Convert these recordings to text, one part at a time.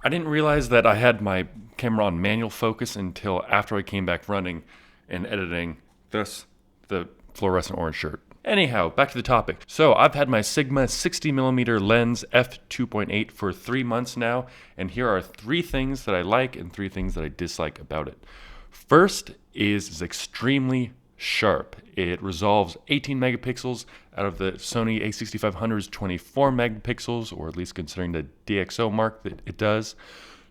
I didn't realize that I had my camera on manual focus until after I came back running and editing, thus the fluorescent orange shirt. Anyhow, back to the topic. So I've had my Sigma 60mm lens f2.8 for 3 months now, and here are 3 things that I like and 3 things that I dislike about it. First is it's extremely sharp. It resolves 18 megapixels out of the Sony a6500's 24 megapixels, or at least considering the DxO mark that it does.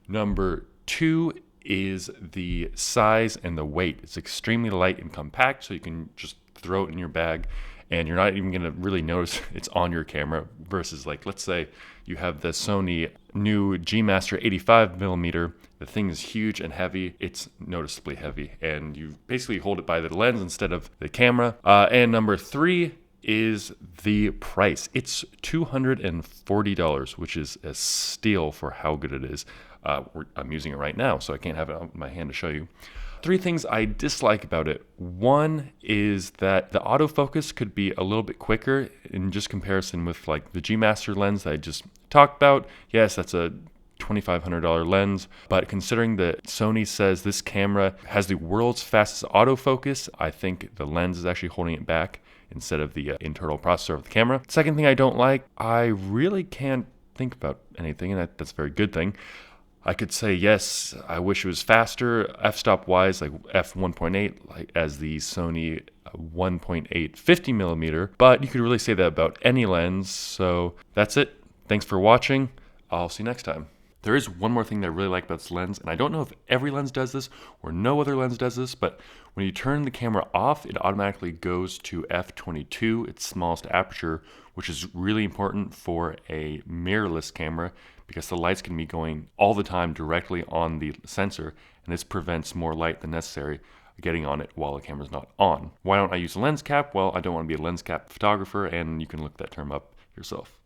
Number 2 is the size and the weight. It's extremely light and compact, so you can just throw it in your bag and you're not even going to really notice it's on your camera, versus, like, let's say you have the Sony new G Master 85mm. The thing is huge and heavy. It's noticeably heavy, and you basically hold it by the lens instead of the camera. And number 3 is the price. It's $240, which is a steal for how good it is. I'm using it right now, so I can't have it on my hand to show you. 3 things I dislike about it. One is that the autofocus could be a little bit quicker in just comparison with, like, the G Master lens that I just talked about. Yes, that's a $2,500 lens, but considering that Sony says this camera has the world's fastest autofocus, I think the lens is actually holding it back instead of the internal processor of the camera. Second thing I don't like, I really can't think about anything, and that's a very good thing. I could say, yes, I wish it was faster, f-stop wise, like f1.8, like as the Sony 1.8 50mm, but you could really say that about any lens. So that's it. Thanks for watching. I'll see you next time. There is one more thing that I really like about this lens, and I don't know if every lens does this or no other lens does this, but when you turn the camera off, it automatically goes to f22, its smallest aperture, which is really important for a mirrorless camera because the lights can be going all the time directly on the sensor, and this prevents more light than necessary getting on it while the camera's not on. Why don't I use a lens cap? Well, I don't want to be a lens cap photographer, and you can look that term up yourself.